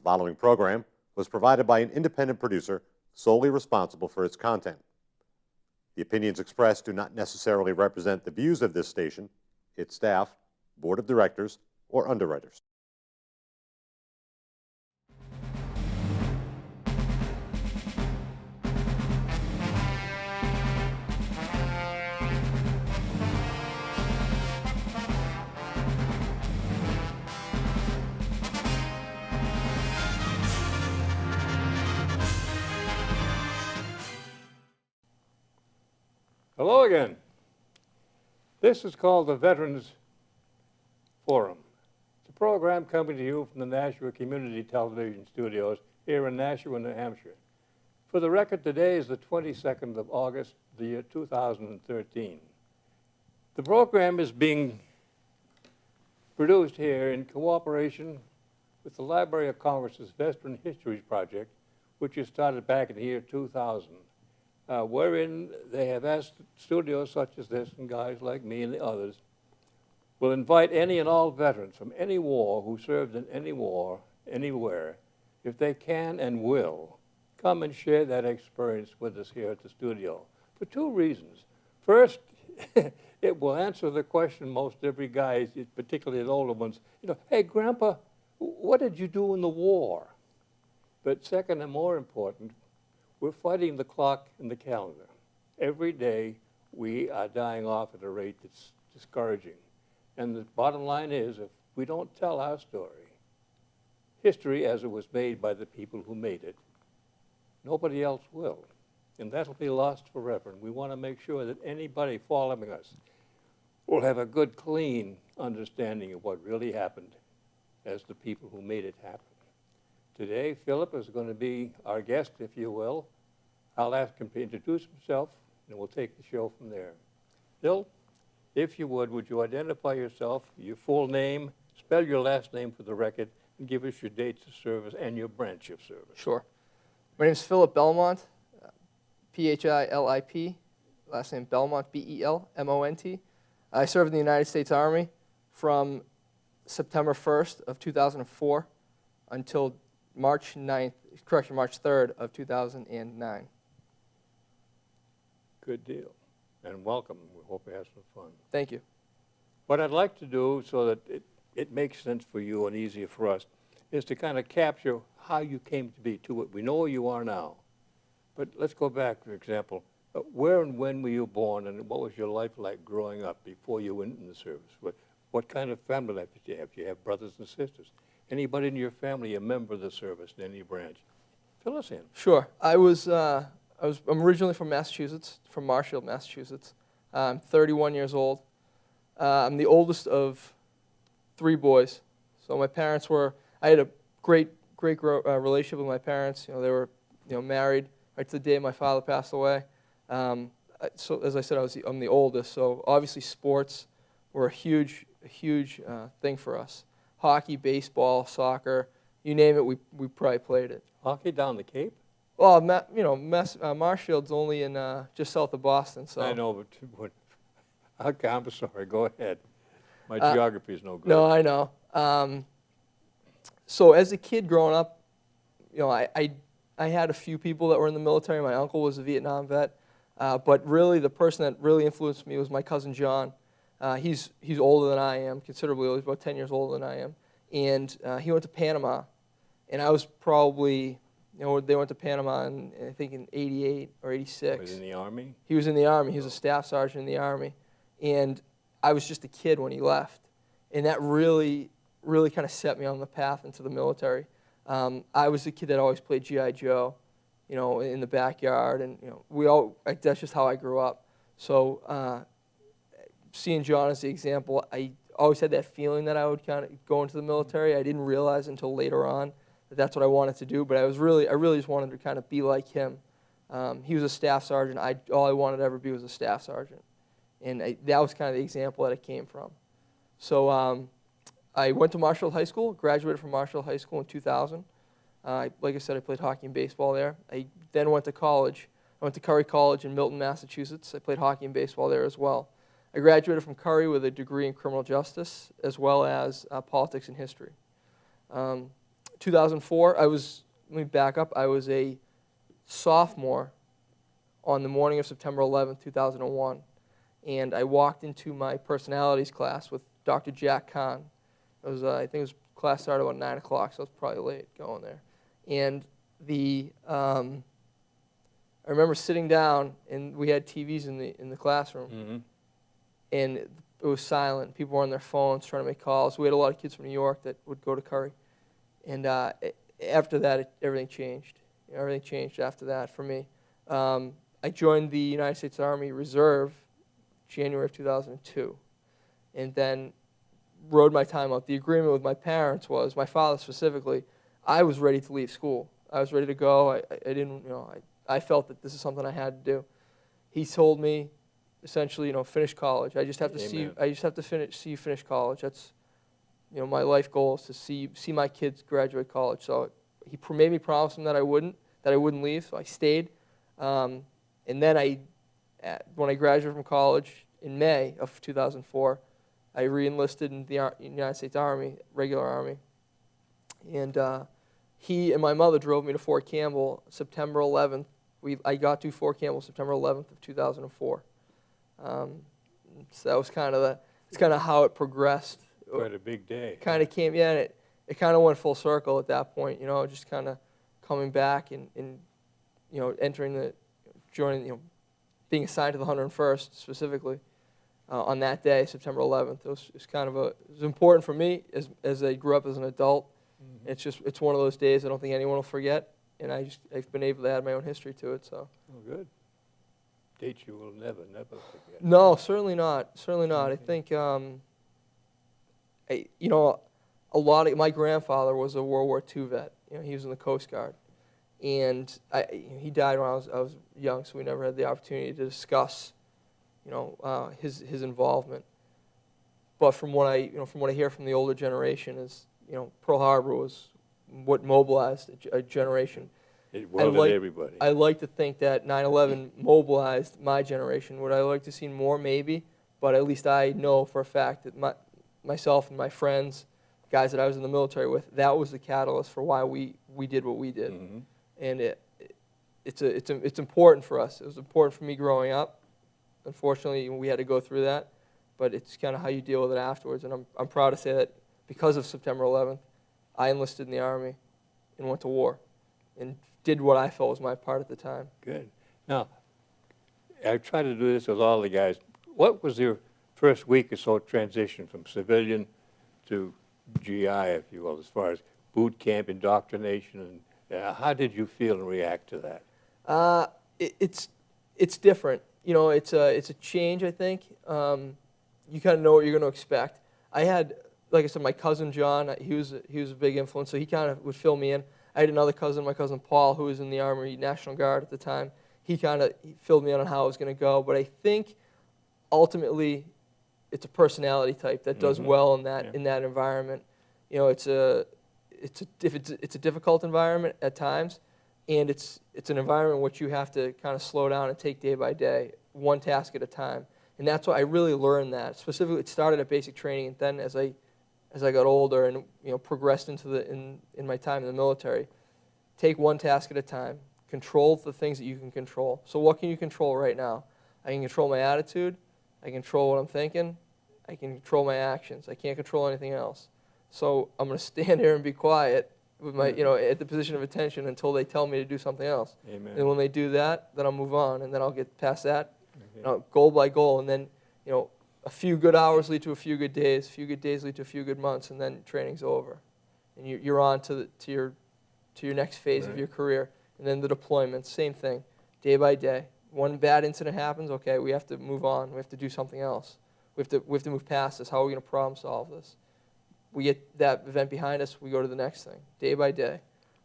following program was provided by an independent producer solely responsible for its content. The opinions expressed do not necessarily represent the views of this station, its staff, board of directors, or underwriters. Hello again. This is called the Veterans Forum. It's a program coming to you from the Nashua Community Television Studios here in Nashua, New Hampshire. For the record, today is the 22nd of August, the year 2013. The program is being produced here in cooperation with the Library of Congress's Veteran Histories Project, which was started back in the year 2000. Wherein they have asked studios such as this and guys like me and the others will invite any and all veterans from any war who served in any war, anywhere, if they can and will, come and share that experience with us here at the studio for two reasons. First, it will answer the question most every guy, particularly the older ones, hey, Grandpa, what did you do in the war? But second and more important, we're fighting the clock and the calendar. Every day, we are dying off at a rate that's discouraging. And the bottom line is, if we don't tell our story, history as it was made by the people who made it, nobody else will. And that'll be lost forever. And we want to make sure that anybody following us will have a good, clean understanding of what really happened as the people who made it happen. Today, Philip is going to be our guest, if you will. I'll ask him to introduce himself, and we'll take the show from there. Phil, if you would you identify yourself, your full name, spell your last name for the record, and give us your dates of service and your branch of service. Sure. My name is Philip Belmont, P-H-I-L-I-P, last name Belmont, B-E-L-M-O-N-T. I served in the United States Army from September 1st of 2004 until March 3rd of 2009. Good deal. And welcome. We hope you have some fun. Thank you. What I'd like to do so that it makes sense for you and easier for us is to kind of capture how you came to be to it. We know where you are now. But let's go back, for example. Where and when were you born, and what was your life like growing up before you went in the service? What kind of family life did you have? Do you have brothers and sisters? Anybody in your family a member of the service in any branch? Fill us in. Sure. I'm originally from Massachusetts, from Marshfield, Massachusetts. I'm 31 years old. I'm the oldest of three boys. So my parents I had a great relationship with my parents. They were married right to the day my father passed away. So as I said, I'm the oldest. So obviously sports were a huge thing for us. Hockey, baseball, soccer, you name it, we probably played it. Hockey down the Cape? Well, Marshfield's only in just south of Boston. So I know, but okay, I'm sorry. Go ahead. My geography is no good. No, I know. So as a kid growing up, I had a few people that were in the military. My uncle was a Vietnam vet, but really the person that really influenced me was my cousin John. He's older than I am, considerably older. He's about 10 years older than I am. And he went to Panama. And I was probably, they went to Panama I think in 88 or 86. Was he in the Army? He was in the Army. He was a staff sergeant in the Army. And I was just a kid when he left. And that really kind of set me on the path into the military. I was the kid that always played G.I. Joe, in the backyard. And, that's just how I grew up. So seeing John as the example, I always had that feeling that I would kind of go into the military. I didn't realize until later on that that's what I wanted to do, but I really just wanted to kind of be like him. He was a staff sergeant. All I wanted to ever be was a staff sergeant. And that was kind of the example that I came from. So I went to Marshfield High School, graduated from Marshfield High School in 2000. Like I said, I played hockey and baseball there. I then went to college. I went to Curry College in Milton, Massachusetts. I played hockey and baseball there as well. I graduated from Curry with a degree in criminal justice as well as politics and history. 2004, let me back up, I was a sophomore on the morning of September 11th, 2001. And I walked into my personalities class with Dr. Jack Kahn. It was, I think it was class started about 9 o'clock, so I was probably late going there. And I remember sitting down, and we had TVs in the classroom, Mm-hmm. and it was silent. People were on their phones trying to make calls. We had a lot of kids from New York that would go to Curry. And after that, everything changed. Everything changed after that for me. I joined the United States Army Reserve January of 2002, and then rode my time out. The agreement with my parents was, my father specifically, I was ready to leave school. I was ready to go. I didn't, I felt that this is something I had to do. He told me, essentially, finish college. I just have to see you finish college. That's, my life goal is to see my kids graduate college. So he made me promise him that I wouldn't leave. So I stayed, and then when I graduated from college in May of 2004, I re-enlisted in the United States Army, regular Army. And he and my mother drove me to Fort Campbell September 11th. I got to Fort Campbell September 11th of 2004. So that was it's kind of how it progressed. Quite a big day. Kind of came, yeah, and it kind of went full circle at that point, just kind of coming back and joining, being assigned to the 101st specifically on that day, September 11th. It was important for me as I grew up as an adult. Mm-hmm. It's one of those days I don't think anyone will forget, and I've been able to add my own history to it. So. Oh, good. Dates you will never forget. No, certainly not. Certainly not. I think, a lot of my grandfather was a World War II vet. He was in the Coast Guard. And he died when I was young, so we never had the opportunity to discuss, his involvement. But from what I hear from the older generation is, Pearl Harbor was what mobilized a generation. It welded everybody. I like to think that 9/11 mobilized my generation. Would I like to see more? Maybe, but at least I know for a fact that myself and my friends, guys that I was in the military with, that was the catalyst for why we did what we did. Mm-hmm. And it's important for us. It was important for me growing up. Unfortunately, we had to go through that, but it's kind of how you deal with it afterwards. And I'm proud to say that because of September 11th, I enlisted in the Army and went to war and did what I felt was my part at the time. Good. Now, I try to do this with all the guys. What was your first week or so transition from civilian to GI, if you will, as far as boot camp, indoctrination, and how did you feel and react to that? It's different. It's a change, I think. You kind of know what you're going to expect. I had, like I said, my cousin John, he was a big influence, so he kind of would fill me in. I had another cousin, my cousin Paul, who was in the Army National Guard at the time. He filled me in on how it was going to go. But I think ultimately it's a personality type that does well in that environment. It's a difficult environment at times, and it's an environment in which you have to kind of slow down and take day by day, one task at a time. And that's why I really learned that. Specifically, it started at basic training, and then as I got older and progressed into in my time in the military, take one task at a time, control the things that you can control. So what can you control right now? I can control my attitude, I can control what I'm thinking, I can control my actions. I can't control anything else. So I'm going to stand here and be quiet with my at the position of attention until they tell me to do something else. Amen. And when they do that, then I'll move on, and then I'll get past that, goal by goal, and then a few good hours lead to a few good days lead to a few good months, and then training's over, and you're on to your next phase of your career. And then the deployments, same thing, day by day. One bad incident happens, okay, we have to move on. We have to do something else. We have to move past this. How are we going to problem solve this? We get that event behind us, we go to the next thing, day by day.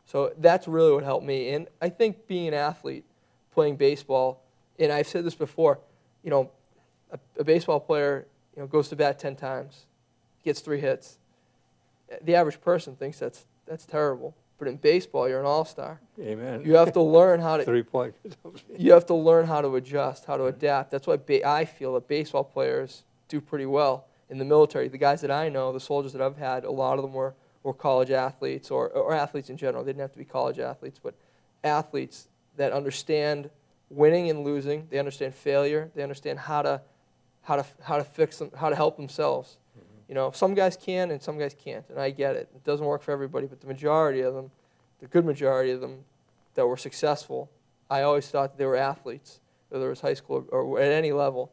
So that's really what helped me. And I think being an athlete, playing baseball, and I've said this before, a baseball player goes to bat 10 times, gets 3 hits. The average person thinks that's terrible. But in baseball, you're an all-star. Amen. You have to learn how to 3-point. You have to learn how to adjust, how to adapt. That's why I feel that baseball players do pretty well in the military. The guys that I know, the soldiers that I've had, a lot of them were who are college athletes or athletes in general. They didn't have to be college athletes, but athletes that understand winning and losing. They understand failure. They understand how to fix them, how to help themselves. You know, some guys can and some guys can't, and I get it. It doesn't work for everybody, but the majority of them, the good majority of them that were successful, I always thought that they were athletes, whether it was high school or at any level.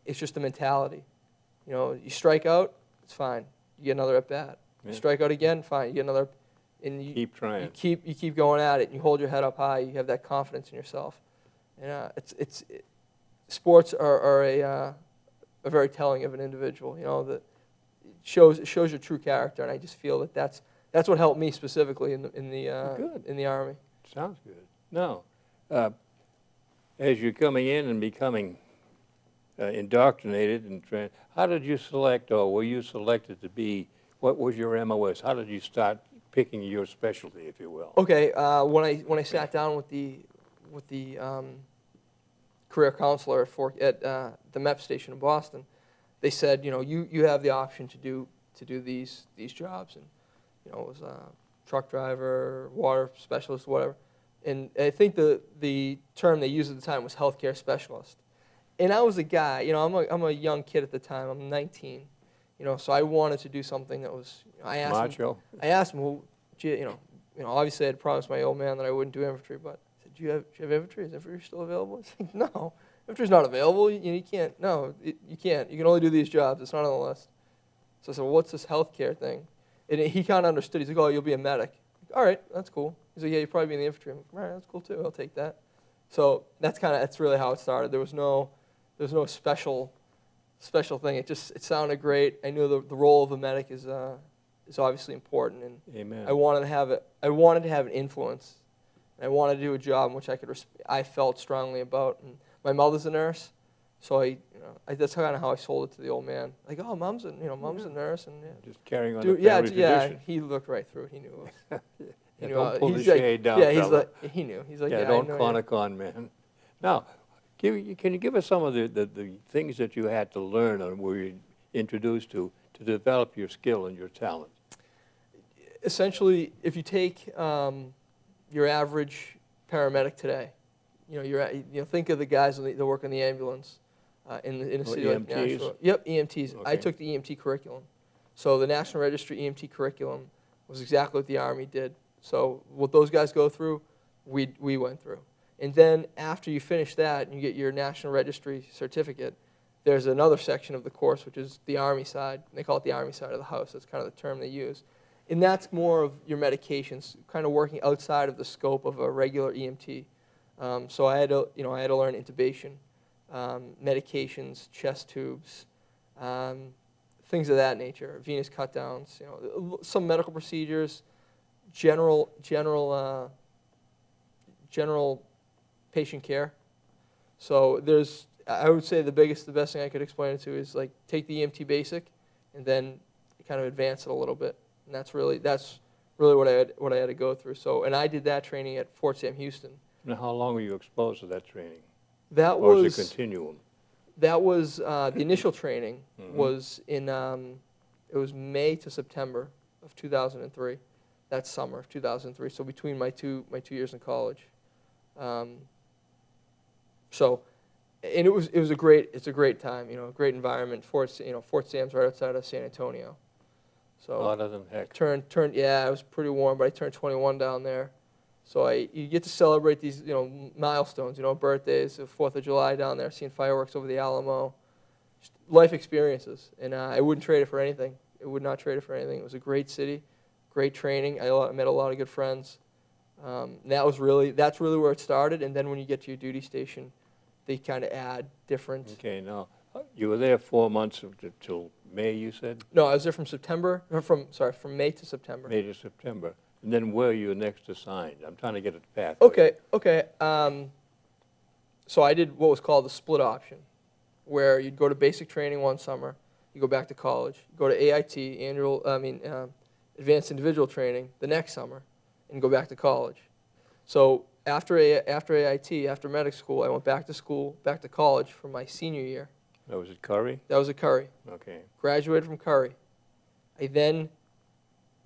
It's just the mentality. You know, you strike out, it's fine. You get another at bat. Yeah. You strike out again, fine. You get another, and you Keep trying. You keep going at it, and you hold your head up high. You have that confidence in yourself. And sports are a very telling of an individual. You know, that it shows your true character, and I just feel that that's what helped me specifically in the Army. Sounds good. Now, as you're coming in and becoming indoctrinated and trained, how did you select, or were you selected to be? What was your MOS? How did you start picking your specialty, if you will? Okay, when I sat down with the career counselor at the MEP station in Boston, they said, you know, you have the option to do these jobs, and you know, it was truck driver, water specialist, whatever. And I think the term they used at the time was healthcare specialist. And I was a guy, you know, I'm a young kid at the time. I'm 19, you know, so I wanted to do something that was. You know, Macho. I asked him, well, gee, you know, obviously I had promised my old man that I wouldn't do infantry, but I said, do you have infantry? Is infantry still available? He's like, no, infantry's not available. You can't. No, you can't. You can only do these jobs. It's not on the list. So I said, well, what's this healthcare thing? And he kind of understood. He's like, oh, you'll be a medic. All right, that's cool. He's like, yeah, you'll probably be in the infantry. I'm like, all right, that's cool too. I'll take that. So that's really how it started. There was no special thing. It sounded great. I knew the role of a medic is obviously important, and Amen. I wanted to have an influence. And I wanted to do a job in which I felt strongly about. And my mother's a nurse, so that's kind of how I sold it to the old man. Like, oh, mom's a nurse, and yeah. Just carrying on the family tradition. He looked right through it. He knew it. Don't pull the shade down, yeah, fella. he knew. He's like, yeah, yeah, don't I know con you. a con man. Now, can you give us some of the things that you had to learn or were you introduced to develop your skill and your talent? Essentially, if you take your average paramedic today, think of the guys that work in the ambulance in a city like EMTs? Nashville. Yep, EMTs. Okay. I took the EMT curriculum. So the National Registry EMT curriculum was exactly what the Army did. So what those guys go through, we went through. And then after you finish that and you get your National Registry certificate, there's another section of the course, which is the Army side. They call it the Army side of the house. That's kind of the term they use. And that's more of your medications, kind of working outside of the scope of a regular EMT. So I had to learn intubation, medications, chest tubes, things of that nature, venous cut downs, some medical procedures, general patient care. So I would say the best thing I could explain it to is like take the EMT basic and then kind of advance it a little bit. And that's really what I had to go through. So, and I did that training at Fort Sam Houston. Now, how long were you exposed to that training? Or was it a continuum? That was the initial training was in it was May to September of 2003. That summer of 2003. So between my two years in college. And it's a great time, great environment. Fort Sam's right outside of San Antonio. So Hotter than heck. It was pretty warm, but I turned 21 down there. So you get to celebrate these, milestones, birthdays, the 4th of July down there, seeing fireworks over the Alamo. Just life experiences, and I wouldn't trade it for anything. I would not trade it for anything. It was a great city, great training. I met a lot of good friends. That's really where it started. And then when you get to your duty station, they kind of add different. Okay, now you were there 4 months till May, you said? No, I was there from May to September. May to September. And then where are you next assigned? I'm trying to get a path. Okay. So I did what was called the split option, where you'd go to basic training one summer, you go back to college, go to AIT, advanced individual training the next summer, and go back to college. So after AIT, after medic school, I went back to college for my senior year. That was at Curry? That was at Curry. Okay. Graduated from Curry. I then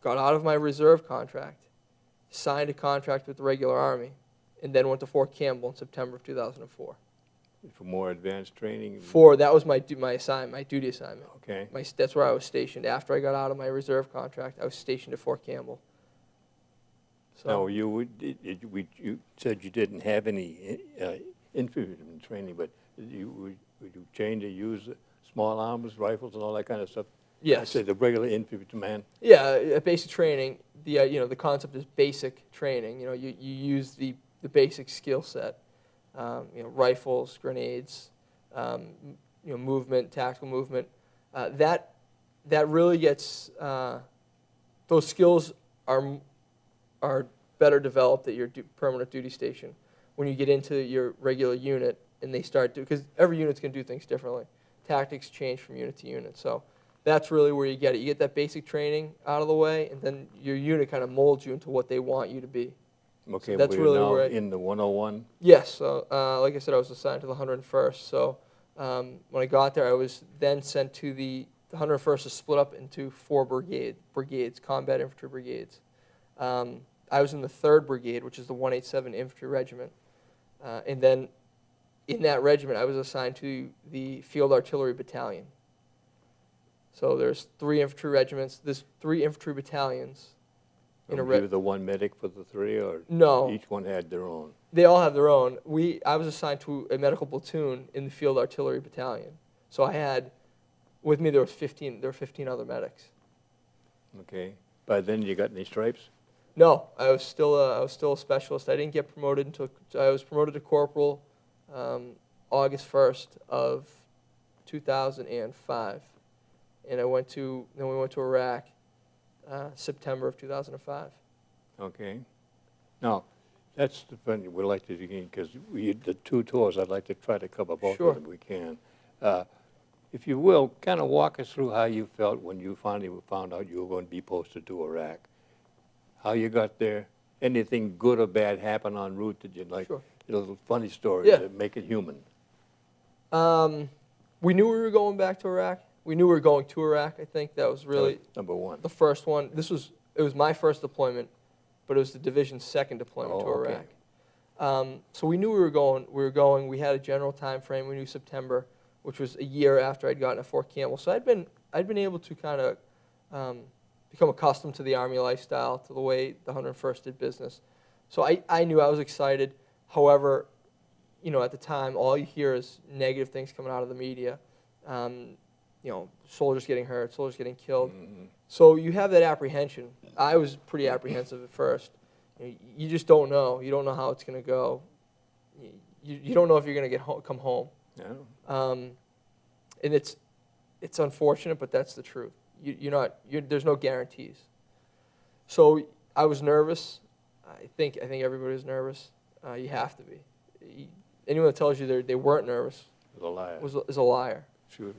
got out of my reserve contract, signed a contract with the regular Army, and then went to Fort Campbell in September of 2004. For more advanced training? That was my assignment, my duty assignment. Okay. That's where I was stationed. After I got out of my reserve contract, I was stationed at Fort Campbell. So, Now, you said you didn't have any infantry training, but would you train to use small arms, rifles, and all that kind of stuff? yes. I said the regular infantryman. Yeah, basic training. The concept is basic training. You use the basic skill set. Rifles, grenades, movement, tactical movement. That really gets those skills are better developed at your permanent duty station when you get into your regular unit and they start to, because every unit's going to do things differently. Tactics change from unit to unit, so that's really where you get it. You get that basic training out of the way, and then your unit kind of molds you into what they want you to be. Okay, So that's we're really now where in the 101. Yes, so like I said, I was assigned to the 101st. So when I got there, I was then sent to the 101st is split up into 4 brigades, combat infantry brigades. I was in the 3rd Brigade, which is the 187 Infantry Regiment. And then in that regiment, I was assigned to the Field Artillery Battalion. So there's 3 infantry regiments. There's 3 infantry battalions. Were you the one medic for the 3, or No. each one had their own? They all have their own. I was assigned to a medical platoon in the Field Artillery Battalion. So I had, with me there were 15 other medics. Okay. By then you got any stripes? No, I was still a specialist. I didn't get promoted until I was promoted to corporal August 1st of 2005, and we went to Iraq September of 2005. Okay. Now, that's the fun we'd like to begin, because the 2 tours, I'd like to try to cover both Sure. of them if we can. If you will, kind of walk us through how you felt when you finally found out you were going to be posted to Iraq. How you got there, anything good or bad happen en route that you'd like, Sure. little funny stories Yeah. that make it human. We knew we were going back to Iraq. We knew we were going to Iraq. I think that was really That was number one. the first one. It was my first deployment, but it was the division's second deployment to okay. Iraq. So we knew we were going. We had a general time frame. We knew September, which was a year after I'd gotten to Fort Campbell. So I'd been able to kind of become accustomed to the Army lifestyle, to the way the 101st did business. So I knew I was excited. However, at the time, all you hear is negative things coming out of the media. Soldiers getting hurt, soldiers getting killed. Mm-hmm. So you have that apprehension. I was pretty apprehensive at first. You just don't know. You don't know how it's going to go. You don't know if you're going to come home. Yeah. And it's unfortunate, but that's the truth. There's no guarantees. So I was nervous. I think everybody was nervous. You have to be. Anyone that tells you they weren't nervous The liar. is a liar. Shoot.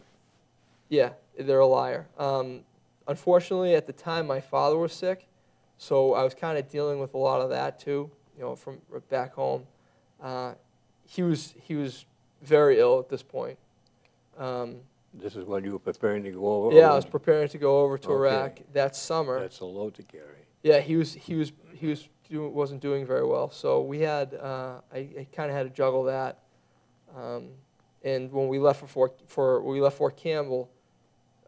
Yeah, they're a liar. Unfortunately, at the time, my father was sick, so I was kind of dealing with a lot of that too. From back home, he was very ill at this point. This is when you were preparing to go over? Yeah, I was preparing to go over to Okay. Iraq that summer. That's a load to carry. Yeah, wasn't doing very well. So we had I kind of had to juggle that. And when we left Fort Campbell,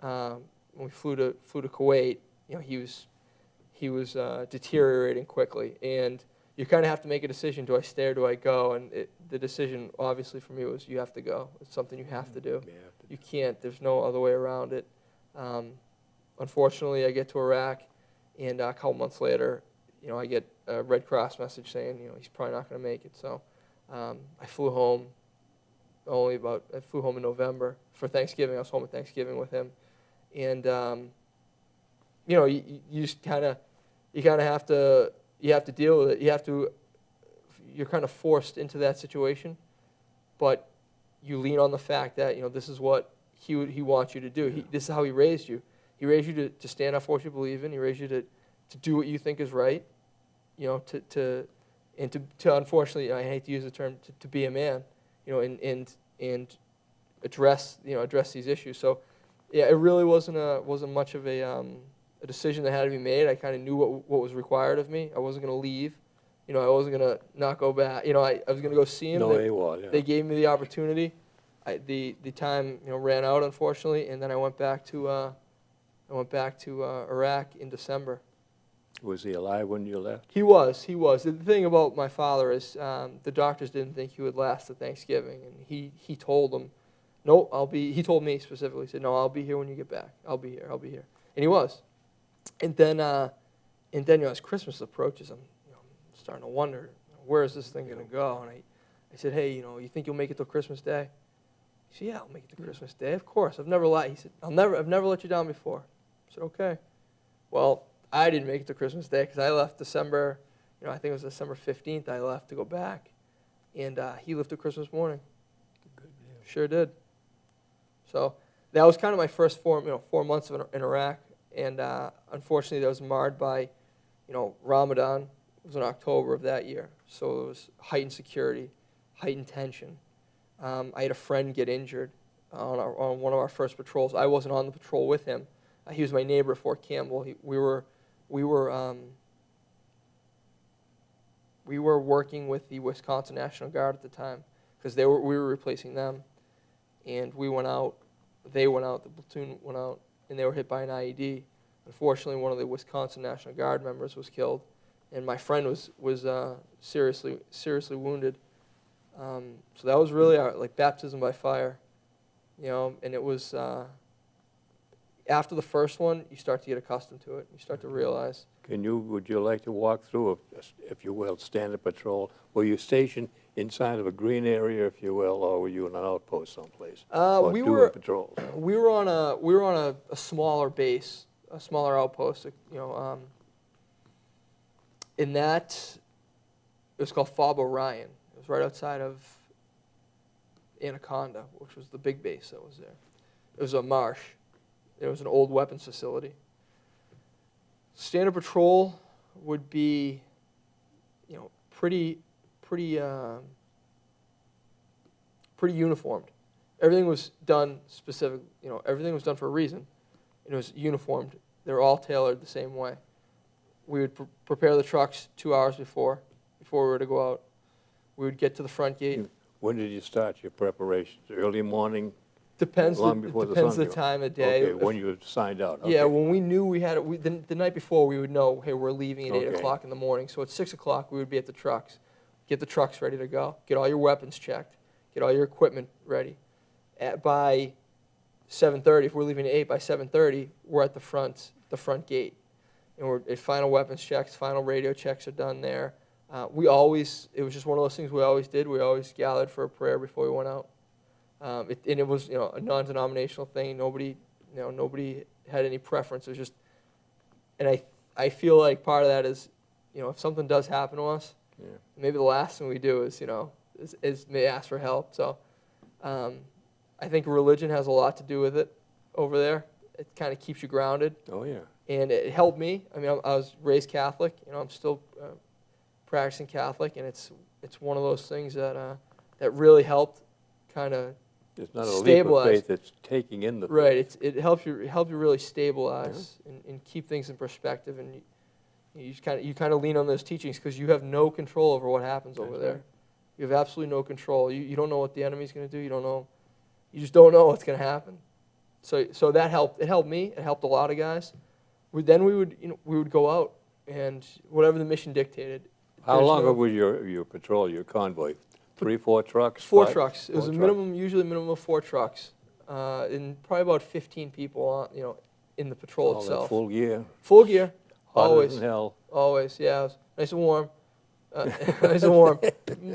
when we flew to Kuwait, he was deteriorating quickly, and you kind of have to make a decision: do I stay or do I go? And the decision, obviously, for me was you have to go. It's something you have to do. You can't. There's no other way around it. Unfortunately, I get to Iraq, and a couple months later, I get a Red Cross message saying, he's probably not going to make it. So I flew home. I flew home in November for Thanksgiving. I was home at Thanksgiving with him, and you just kind of have to deal with it. You're kind of forced into that situation, but you lean on the fact that this is what he wants you to do. This is how he raised you. He raised you to stand up for what you believe in. He raised you to do what you think is right. To unfortunately, I hate to use the term, to be a man. And address these issues. So, yeah, it really wasn't much of a a decision that had to be made. I kind of knew what was required of me. I wasn't going to leave. You know, I wasn't going to not go back. You know, I was going to go see him. No AWOL, yeah. They gave me the opportunity. The time, you know, ran out, unfortunately, and then I went back to Iraq in December. Was he alive when you left? He was. The thing about my father is the doctors didn't think he would last to Thanksgiving, and he told them, no, I'll be. He told me specifically, he said, no, I'll be here when you get back. I'll be here. And he was. And then you know, as Christmas approaches, I'm starting to wonder, where is this thing going to go? And I said, hey, you know, you think you'll make it till Christmas Day? He said, yeah, I'll make it to Christmas Day. Of course, I've never lied. He said, I've never let you down before. I said, okay. Well, I didn't make it to Christmas Day because I left December, you know, I think it was December 15th I left to go back. And he left to Christmas morning. Good deal. Sure did. So that was kind of my first 4 months in Iraq. And unfortunately, that was marred by, you know, Ramadan. It was in October of that year. So it was heightened security, heightened tension. I had a friend get injured on one of our first patrols. I wasn't on the patrol with him. He was my neighbor at Fort Campbell. We were working with the Wisconsin National Guard at the time because we were replacing them, and we went out. They went out. The platoon went out, and they were hit by an IED. Unfortunately, one of the Wisconsin National Guard members was killed, and my friend was seriously wounded. So that was really our baptism by fire, you know. And it was after the first one, you start to get accustomed to it. You start to realize. Would you like to walk through, if you will, standard patrol? Were you stationed inside of a green area, if you will, or were you in an outpost someplace? We were patrols. We were on a smaller base, a smaller outpost. You know, in that it was called Fob Orion. It was right outside of Anaconda, which was the big base that was there. It was a marsh. It was an old weapons facility. Standard patrol would be, you know, pretty uniformed. Everything was done specific. You know, everything was done for a reason. It was uniformed. They were all tailored the same way. We would prepare the trucks 2 hours before we were to go out. We would get to the front gate. When did you start your preparations? Early morning? Depends. Long before Depends the the time of day. Okay, when you signed out. Okay. Yeah, when we knew we had it, the night before we would know, hey, we're leaving at 8 Okay. o'clock in the morning. So at 6 o'clock we would be at the trucks. Get the trucks ready to go. Get all your weapons checked. Get all your equipment ready. By 7:30, if we're leaving at 8, by 7:30 we're at the front gate, and we're at final weapons checks, final radio checks are done there. It was just one of those things we always did. We always gathered for a prayer before we went out. And it was, you know, a non-denominational thing. Nobody had any preference. It was just, and I feel like part of that is, you know, if something does happen to us, Yeah. maybe the last thing we do is, you know, is may ask for help. So, I think religion has a lot to do with it over there. It kind of keeps you grounded. Oh, yeah. And it helped me. I mean, I was raised Catholic. You know, I'm still practicing Catholic, and it's one of those things that really helped kind of It's not a leap of stabilize. faith, it's taking in the faith. Right. It helps you really stabilize and keep things in perspective, and you kind of lean on those teachings because you have no control over what happens over That's there. right. You have absolutely no control. You don't know what the enemy's going to do. You don't know. You just don't know what's going to happen. So that helped. It helped me. It helped a lot of guys. We would go out and whatever the mission dictated. How long was your patrol, your convoy? 3, 4 trucks? 4 5? trucks. It was 4 a trucks. minimum, usually a minimum of 4 trucks, and probably about 15 people on, you know, in the patrol All that itself. full gear? Full gear, Hotter always, than hell. always. Yeah, it was nice and warm, nice and warm.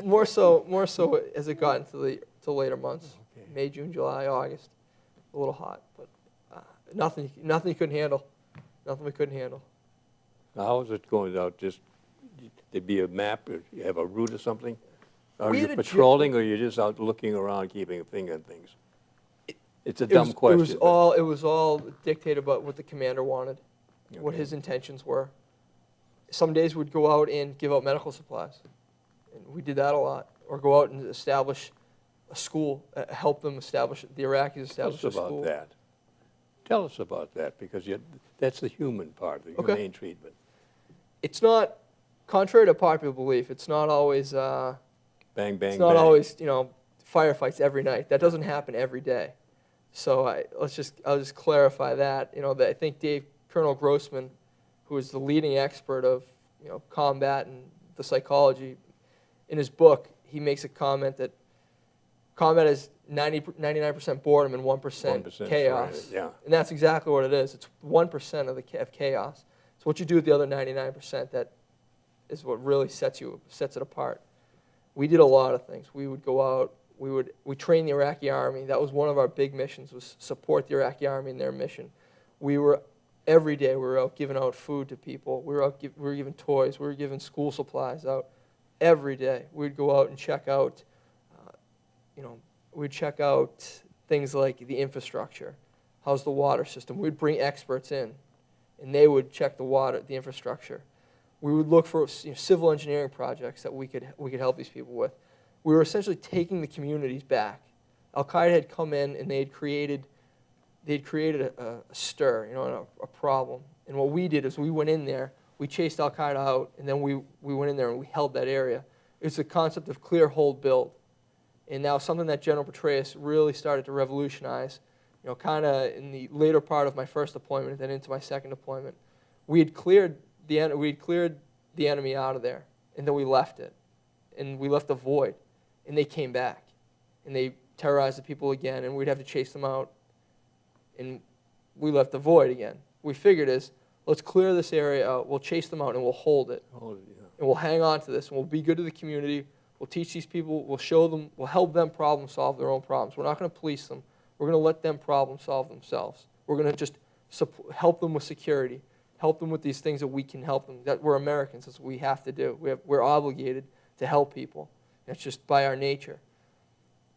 More so as it got into the later months, Okay. May, June, July, August, a little hot, but nothing you couldn't handle, nothing we couldn't handle. Now, how is it going out? Just, there'd be a map, or you have a route or something? Are We you had a patrolling, or you're just out looking around, keeping a finger on things? It's a dumb question. It was all dictated by what the commander wanted, what Okay. his intentions were. Some days we'd go out and give out medical supplies, and we did that a lot. Or go out and establish a school, help them establish, the Iraqis establish What's a school. about that? Tell us about that, because that's the human part, the Okay. humane treatment. It's not, contrary to popular belief, it's not always, Bang, bang, it's not bang. always, firefights every night. That doesn't happen every day. So I'll just clarify that. That I think Colonel Grossman, who is the leading expert of combat and the psychology, in his book he makes a comment that combat is 99% boredom and 1% 1% chaos. serenity, yeah. And that's exactly what it is. It's 1% of chaos. So what you do with the other 99%, that is what really sets it apart. We did a lot of things. We would go out. We trained the Iraqi army. That was one of our big missions, was support the Iraqi army in their mission. Every day we were out giving out food to people. We were giving toys. We were giving school supplies out. Every day we'd go out and check out, we'd check out things like the infrastructure. How's the water system? We'd bring experts in, and they would check the infrastructure. We would look for civil engineering projects that we could help these people with. We were essentially taking the communities back. Al-Qaeda had come in and they'd created a stir, a problem. And what we did is we went in there, we chased Al-Qaeda out, and then we went in there and we held that area. It's the concept of clear, hold, build. And now something that General Petraeus really started to revolutionize, kind of in the later part of my first deployment and then into my second deployment. We had cleared the enemy out of there, and then we left it. And we left a void. And they came back, and they terrorized the people again, and we'd have to chase them out, and we left the void again. We figured let's clear this area out, we'll chase them out, and we'll hold it. Oh, yeah. And we'll hang on to this, and we'll be good to the community, we'll teach these people, we'll show them, we'll help them problem solve their own problems. We're not going to police them. We're going to let them problem solve themselves. We're going to just help them with security, help them with these things that we can help them. That we're Americans, that's what we have to do. We're obligated to help people. That's just by our nature.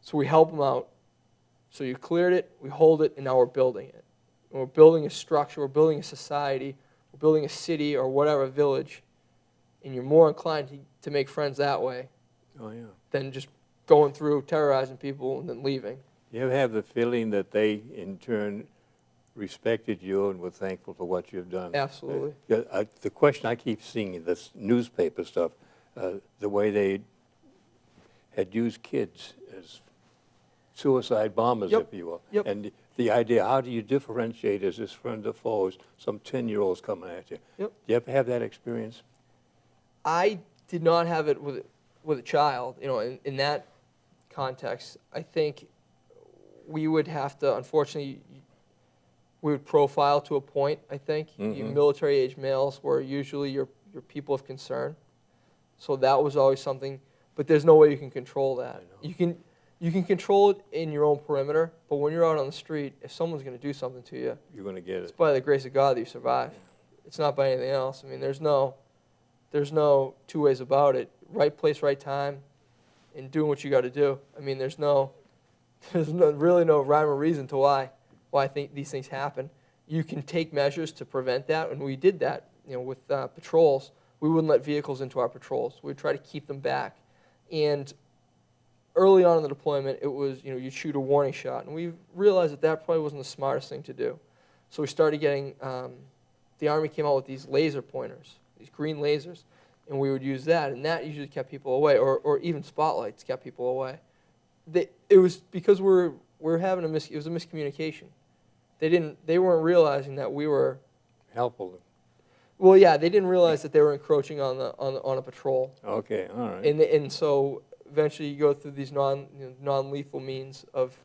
So we help them out. So you cleared it, we hold it, and now we're building it. And we're building a structure, we're building a society, we're building a city or whatever, village, and you're more inclined to make friends that way than just going through, terrorizing people, and then leaving. You ever have the feeling that they, in turn, respected you and were thankful for what you've done? Absolutely. The question I keep seeing in this newspaper stuff, the way they had used kids as suicide bombers, Yep. if you will. Yep. And the idea, how do you differentiate as this friend or foe, as some 10-year-olds coming at you? Yep. Do you ever have that experience? I did not have it with a child, in that context. I think we would have to, unfortunately, we would profile to a point, I think. You military-age males were usually your people of concern. So that was always something, but there's no way you can control that. You can control it in your own perimeter, but when you're out on the street, if someone's going to do something to you, You're going to get it's it. by the grace of God that you survive. It's not by anything else. I mean, there's no two ways about it. Right place, right time, and doing what you got to do. I mean, there's really no rhyme or reason to why I think these things happen. You can take measures to prevent that, and we did that. With patrols, we wouldn't let vehicles into our patrols. We'd try to keep them back. And early on in the deployment, it was, you'd shoot a warning shot. And we realized that probably wasn't the smartest thing to do. So we started getting, the Army came out with these laser pointers, these green lasers, and we would use that. And that usually kept people away, or even spotlights kept people away. It was because we're having it was a miscommunication. They weren't realizing that we were Helpful. Well, yeah, they didn't realize that they were encroaching on a patrol. Okay, all right. And so eventually you go through these non-lethal means of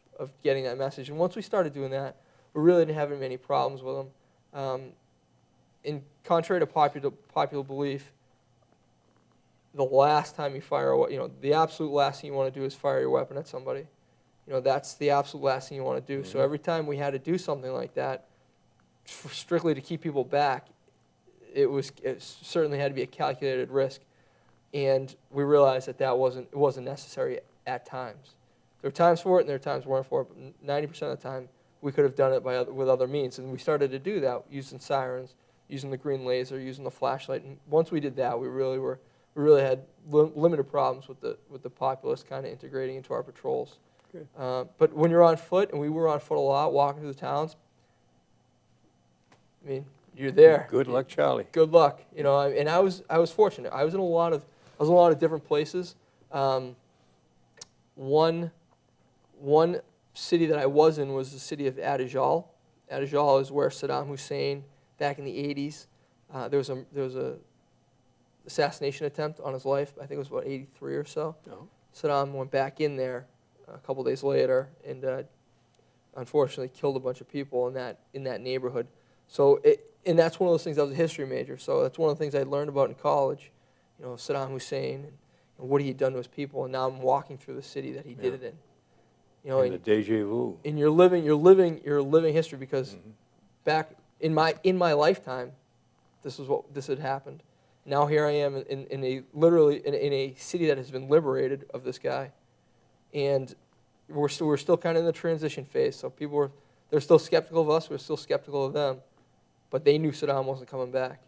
getting that message. And once we started doing that, we really didn't have many problems with them. And contrary to popular belief, the last time you fire, the absolute last thing you want to do is fire your weapon at somebody. That's the absolute last thing you want to do. So every time we had to do something like that, strictly to keep people back, it certainly had to be a calculated risk, and we realized that wasn't necessary at times. There were times for it, and there were times weren't for it. But 90% of the time, we could have done it with other means, and we started to do that using sirens, using the green laser, using the flashlight. And once we did that, we really had limited problems with the populace kind of integrating into our patrols. But when you're on foot, and we were on foot a lot, walking through the towns, I mean, you're there. Good luck, Charlie. Good luck. You know, and I was fortunate. I was in a lot of different places. One city that I was in was the city of Adijal. Adijal is where Saddam Hussein, back in the 80s, there was a assassination attempt on his life. I think it was about 83 or so. Oh. Saddam went back in there a couple days later and unfortunately killed a bunch of people in that neighborhood. So and that's one of those things. I was a history major, so that's one of the things I learned about in college. You know, Saddam Hussein and what he had done to his people, and now I'm walking through the city that he did it in. You know, and the deja vu. And you're living history because back in my lifetime, this had happened. Now here I am in a city that has been liberated of this guy, and we're still kind of in the transition phase. So they're still skeptical of us. We're still skeptical of them, but they knew Saddam wasn't coming back,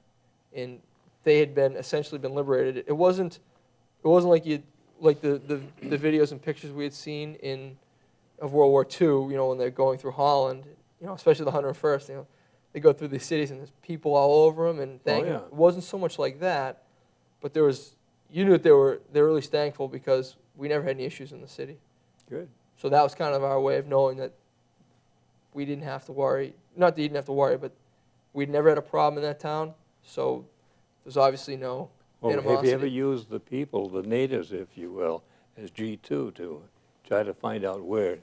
and they had essentially been liberated. It wasn't like the videos and pictures we had seen of World War II. You know, when they're going through Holland, you know, especially the 101st. You know, they go through these cities and there's people all over them and thanking. It wasn't so much like that, but you knew that they were at least thankful because we never had any issues in the city. Good. So that was kind of our way of knowing that we didn't have to worry. Not that you didn't have to worry, but we'd never had a problem in that town. So there's obviously no animosity. Have you ever used the people, the natives, if you will, as G2 to try to find out where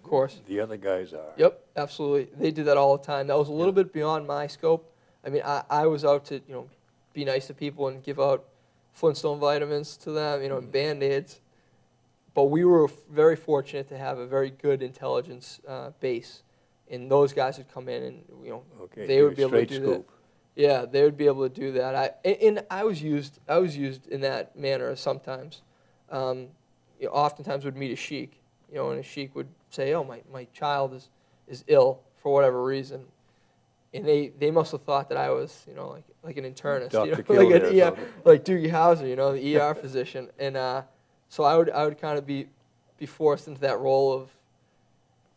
the other guys are? Yep, absolutely. They did that all the time. That was a little bit beyond my scope. I mean, I was out to, you know, be nice to people and give out Flintstone vitamins to them, you know, and Band-Aids. But we were very fortunate to have a very good intelligence base, and those guys would come in and, you know, they would be able to do that. Yeah, they would be able to do that. I was used in that manner sometimes. You know, oftentimes would meet a sheik, you know, and a sheik would say, "Oh, my child is ill for whatever reason," and they must have thought that I was, you know, like an internist, Dr. you know, like Doogie Howser, you know, the ER physician, and so I would kind of be forced into that role of,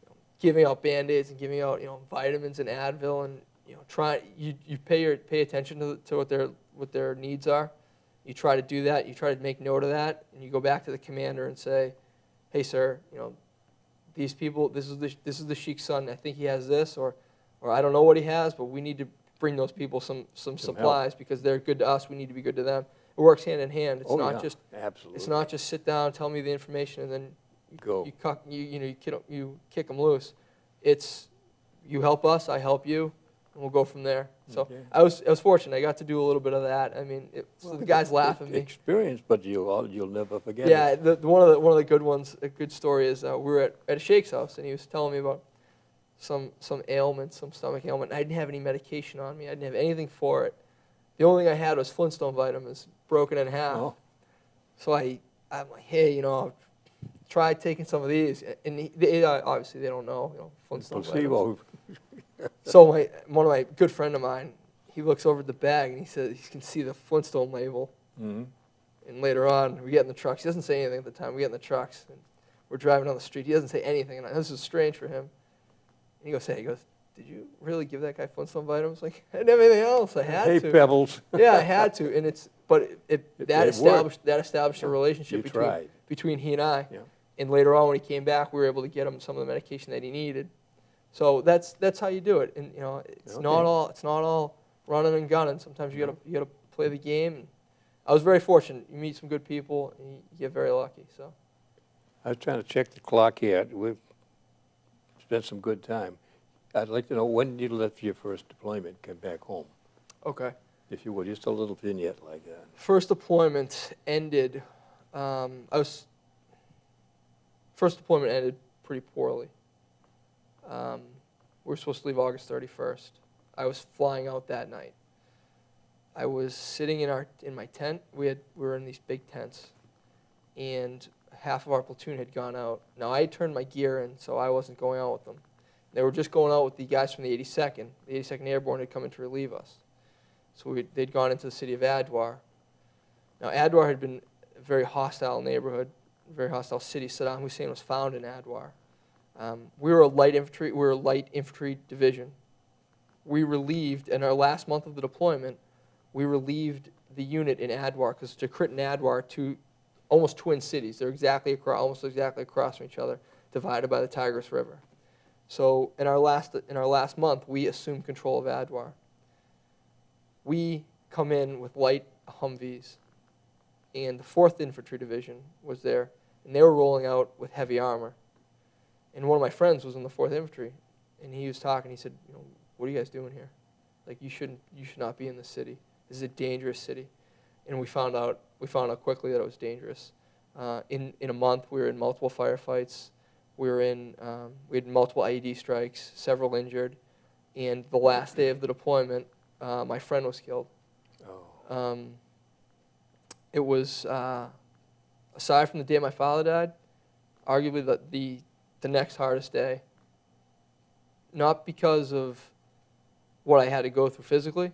you know, giving out Band-Aids and giving out, you know, vitamins and Advil, and, you know, you pay attention to what their needs are. You try to do that. You try to make note of that, and you go back to the commander and say, "Hey, sir, you know, these people. This is the sheik's son. I think he has this, or I don't know what he has, but we need to bring those people some supplies because they're good to us. We need to be good to them." It works hand in hand. It's not just sit down, tell me the information, and then go. You kick them loose. It's you help us, I help you, and we'll go from there. So I was fortunate. I got to do a little bit of that. I mean, the guys laugh at me. Experience, but you'll never forget it. Yeah, one of the good ones. A good story is we were at a sheik's house, and he was telling me about some ailment, some stomach ailment. I didn't have any medication on me. I didn't have anything for it. The only thing I had was Flintstone vitamins, broken in half. Oh. So I'm like, "Hey, you know, try taking some of these." And obviously they don't know, you know, Flintstone vitamins. So one of my good friend of mine, he looks over at the bag and he says he can see the Flintstone label. Mm-hmm. And later on, we get in the trucks. He doesn't say anything at the time. We get in the trucks and we're driving down the street. He doesn't say anything, and this is strange for him. And he goes, "Did you really give that guy Flintstone vitamins?" Like, I didn't have anything else. I had to. Hey, Pebbles. Yeah, I had to, and that established a relationship between he and I. Yeah. And later on, when he came back, we were able to get him some of the medication that he needed. So that's how you do it. And, you know, it's not all running and gunning. Sometimes you gotta play the game. And I was very fortunate. You meet some good people, and you get very lucky. So I was trying to check the clock here. We've spent some good time. I'd like to know, when did you left your first deployment, come back home? Okay. If you would, just a little vignette like that. First deployment ended. First deployment ended pretty poorly. We were supposed to leave August 31st. I was flying out that night. I was sitting in my tent. We were in these big tents, and half of our platoon had gone out. Now I had turned my gear in, so I wasn't going out with them. They were just going out with the guys from the 82nd. The 82nd Airborne had come in to relieve us. So they'd gone into the city of Adwar. Now, Adwar had been a very hostile neighborhood, a very hostile city. Saddam Hussein was found in Adwar. We were a light infantry division. we relieved, in our last month of the deployment, we relieved the unit in Adwar, because Tikrit and Adwar are two almost twin cities. They're almost exactly across from each other, divided by the Tigris River. So in our last month, we assumed control of Adwar. We come in with light Humvees, and the 4th Infantry Division was there, and they were rolling out with heavy armor. And one of my friends was in the 4th Infantry, and he was talking. He said, you know, what are you guys doing here? Like, you should not be in this city. This is a dangerous city. And we found out quickly that it was dangerous. In a month, we were in multiple firefights. We had multiple IED strikes, several injured, and the last day of the deployment, my friend was killed. Oh. It was, aside from the day my father died, arguably the next hardest day. Not because of what I had to go through physically,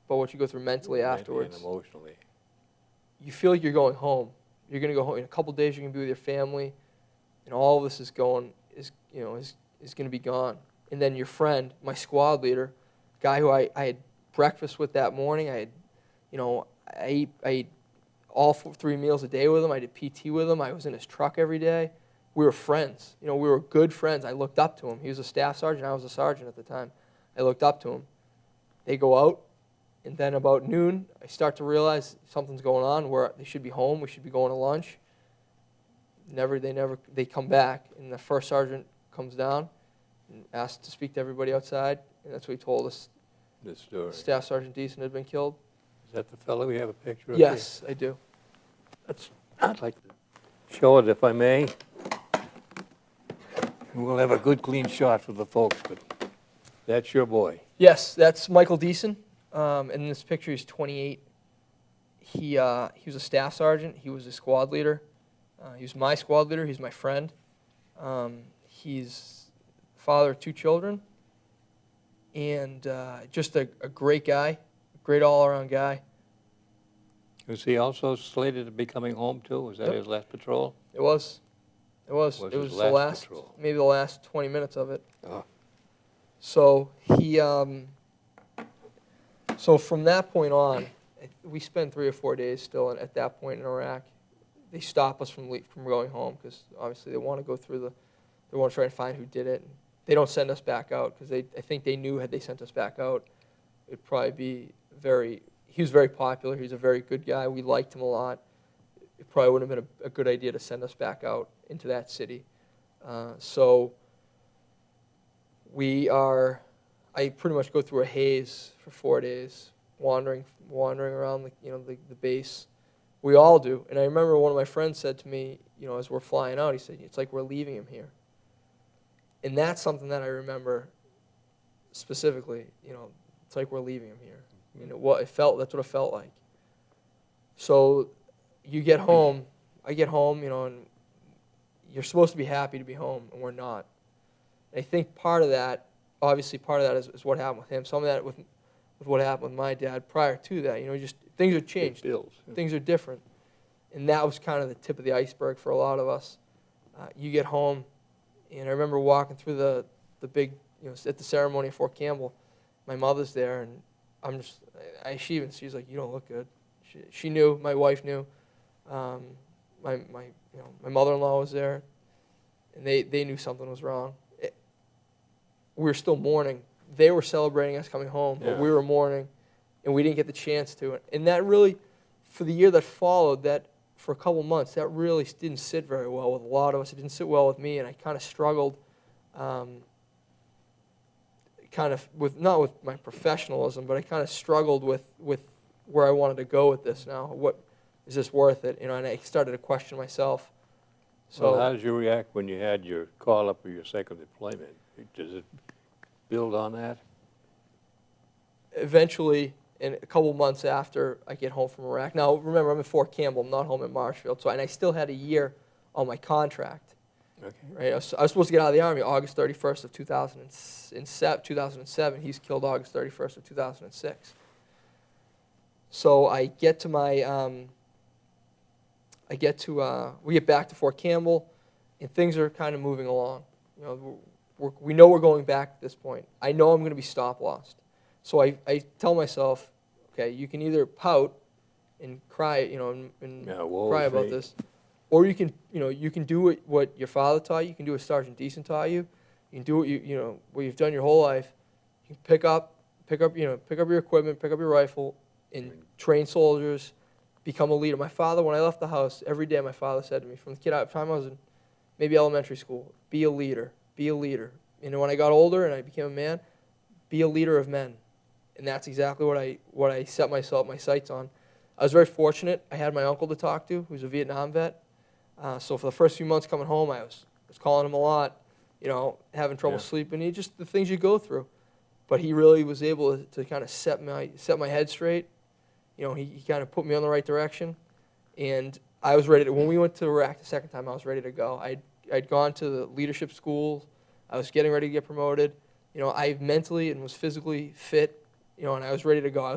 but what you go through mentally afterwards. And emotionally. You feel like you're going home. You're going to go home in a couple days. You're going to be with your family, and all of this is going to be gone. And then your friend, my squad leader, guy who I had breakfast with that morning. I ate all 3 meals a day with him. I did PT with him. I was in his truck every day. We were friends. We were good friends. I looked up to him. He was a staff sergeant. I was a sergeant at the time. I looked up to him. They go out, and then about noon, I start to realize something's going on. They should be home. We should be going to lunch. They come back, and the first sergeant comes down and asks to speak to everybody outside, and that's what he told us. This story. Staff Sergeant Deason had been killed. Is that the fellow we have a picture of? Yes, I do. I'd like to show it if I may. We'll have a good clean shot for the folks, but that's your boy. Yes, that's Michael Deason. In this picture, he's 28. He was a staff sergeant. He was a squad leader. He was my squad leader. He's my friend. He's father of 2 children, and just a great guy, a great all-around guy. Was he also slated to be coming home too? Was that Yep. his last patrol? It was. It was Was the his last, last patrol? maybe the last 20 minutes of it. Oh. So so from that point on, we spent 3 or 4 days still at that point in Iraq. They stop us from going home because obviously they want to go through they want to try and find who did it. They don't send us back out because I think they knew had they sent us back out, it'd probably be he was very popular. He's a very good guy. We liked him a lot. It probably wouldn't have been a good idea to send us back out into that city. So I pretty much go through a haze for 4 days, wandering around the base. We all do. And I remember one of my friends said to me, as we're flying out, he said, it's like we're leaving him here. And that's something that I remember specifically, it's like we're leaving him here. That's what it felt like. So you get home, I get home, and you're supposed to be happy to be home, and we're not. And I think part of that is what happened with him. Some of that with what happened with my dad prior to that. Just things have changed. Things are different. And that was kind of the tip of the iceberg for a lot of us. You get home, and I remember walking through the big, at the ceremony at Fort Campbell. My mother's there, and she's like, you don't look good. She knew, my wife knew. My mother-in-law was there, and they knew something was wrong. We were still mourning. They were celebrating us coming home, but we were mourning, and we didn't get the chance to. And that really, for the year that followed, that for a couple months, that really didn't sit very well with a lot of us. It didn't sit well with me, and I kind of struggled, not with my professionalism, but I kind of struggled with where I wanted to go with this now. What is this worth it? And I started to question myself. So, well, how did you react when you had your call up for your second deployment? Does it build on that? Eventually, in a couple months after I get home from Iraq. Now, remember, I'm in Fort Campbell. I'm not home in Marshfield. And I still had a year on my contract. Okay. Right? I was supposed to get out of the Army August 31st of 2007. He's killed August 31st of 2006. So I get to we get back to Fort Campbell, and things are kind of moving along. We know we're going back at this point. I know I'm going to be stop lost. So I tell myself, okay, you can either pout and cry, and Yeah, woe cry is about me. this, or you can, you can do what your father taught you. You can do what Sergeant Deason taught you. You can do what you've done your whole life. You can pick up your equipment, pick up your rifle, and train soldiers, become a leader. My father, when I left the house, every day my father said to me, from the time I was in maybe elementary school, be a leader, be a leader. And when I got older and I became a man, be a leader of men. And that's exactly what I set my sights on. I was very fortunate. I had my uncle to talk to, who's a Vietnam vet. So for the first few months coming home, I was calling him a lot, having trouble sleeping, just the things you go through. But he really was able to kind of set my head straight. He kind of put me on the right direction. And I was ready to, when we went to Iraq the second time, I was ready to go. I'd gone to the leadership school. I was getting ready to get promoted. I mentally and was physically fit, and I was ready to go.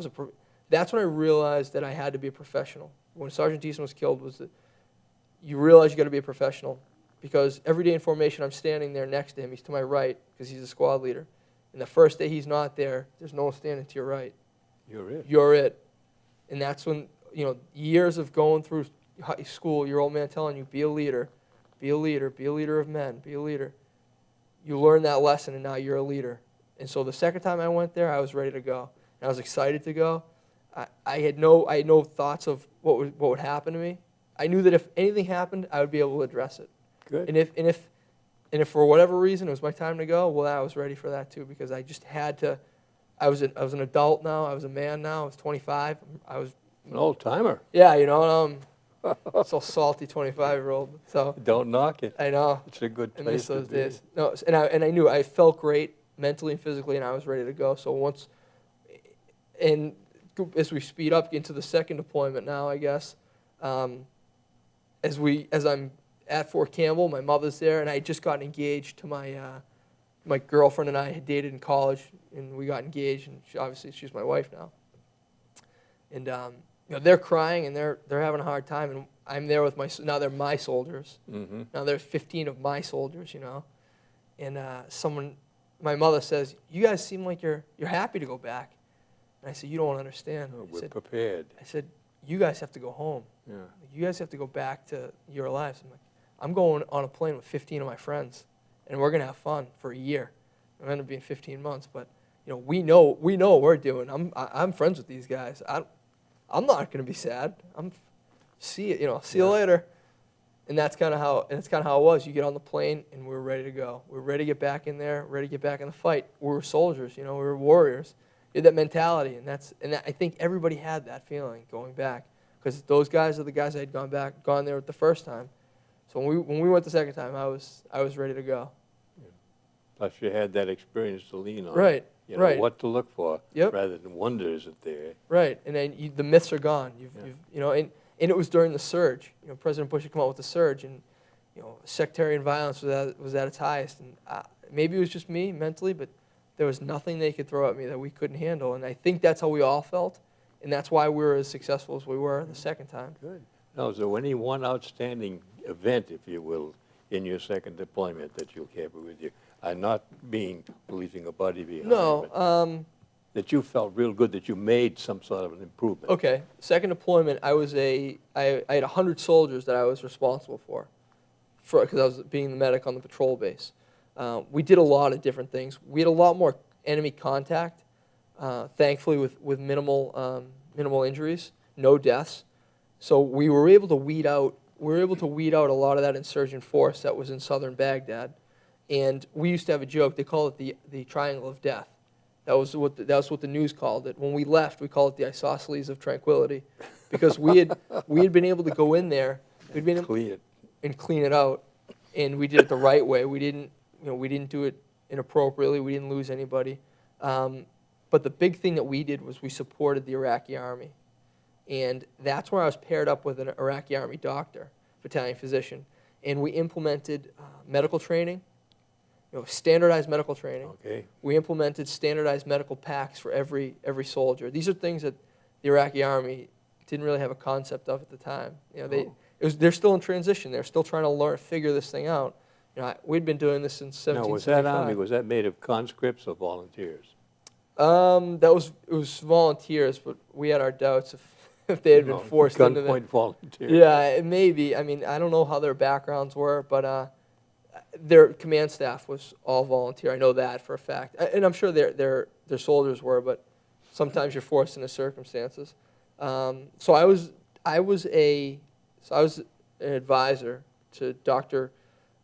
That's when I realized that I had to be a professional. When Sergeant Deason was killed, was that you realize you got to be a professional, because every day in formation I'm standing there next to him. He's to my right because he's a squad leader. And the first day he's not there, there's no one standing to your right. You're it. You're it. And that's when, years of going through high school, your old man telling you, be a leader, be a leader, be a leader of men, be a leader. You learn that lesson, and now you're a leader. And so the second time I went there, I was ready to go. And I was excited to go. I had no thoughts of what would happen to me. I knew that if anything happened, I would be able to address it. Good. And if for whatever reason it was my time to go, well, I was ready for that too, because I just had to. I was an adult now. I was a man now. I was 25. I was An old timer. Yeah, so salty 25-year-old. So Don't knock it. I know. It's a good I place miss to those be. days. No, and I knew I felt great mentally and physically, and I was ready to go. So as we speed up into the second deployment now, I guess, as I'm at Fort Campbell, my mother's there, and I had just gotten engaged to my girlfriend, and I had dated in college, and we got engaged, and obviously she's my wife now. And they're crying and they're having a hard time, and I'm there with now they're my soldiers. Mm-hmm. Now there's 15 of my soldiers, and my mother says, "You guys seem like you're happy to go back." And I said, "You don't understand." Oh, I we're said, prepared. "You guys have to go home. Yeah. You guys have to go back to your lives." I'm like, "I'm going on a plane with 15 of my friends, and we're gonna have fun for a year. It ended up being 15 months, but we know what we're doing. I'm friends with these guys. I'm not gonna be sad. See you later." And that's kind of how it was. You get on the plane, and we're ready to go. We're ready to get back in there, ready to get back in the fight. We were soldiers, we were warriors. You had that mentality, and I think everybody had that feeling going back, because those guys are the guys that had gone there the first time. So when we went the second time, I was ready to go. Plus you had that experience to lean on. Right. You know right. what to look for, Yep. rather than wonder, is it there? Right, and then the myths are gone. And it was during the surge. President Bush had come out with the surge, and sectarian violence was at its highest. And maybe it was just me mentally, but there was nothing they could throw at me that we couldn't handle. And I think that's how we all felt, and that's why we were as successful as we were the second time. Good. Now, is there any one outstanding event, if you will, in your second deployment that you'll carry with you? I'm not leaving a body behind. but No. that you felt real good that you made some sort of an improvement. Okay. Second deployment, I had 100 soldiers that I was responsible for because I was being the medic on the patrol base. We did a lot of different things. We had a lot more enemy contact, thankfully with minimal injuries, no deaths. So we were able to weed out a lot of that insurgent force that was in southern Baghdad. And we used to have a joke. They call it the Triangle of Death. That was what the news called it. When we left, we called it the isosceles of tranquility, because we had been able to go in there, and clean it out, and we did it the right way. We didn't do it inappropriately. We didn't lose anybody. But the big thing that we did was we supported the Iraqi army, and that's where I was paired up with an Iraqi army doctor, battalion physician, and we implemented medical training. Standardized medical training. Okay. We implemented standardized medical packs for every soldier. These are things that the Iraqi army didn't really have a concept of at the time. They're still in transition. They're still trying to figure this thing out. We'd been doing this since 1775. Now, was that made of conscripts or volunteers? It was volunteers, but we had our doubts if they had been forced into that. Gunpoint volunteer. Yeah, it may be. I mean, I don't know how their backgrounds were, but their command staff was all volunteer. I know that for a fact, and I'm sure their soldiers were, but sometimes you're forced into circumstances. So I was an advisor to Dr.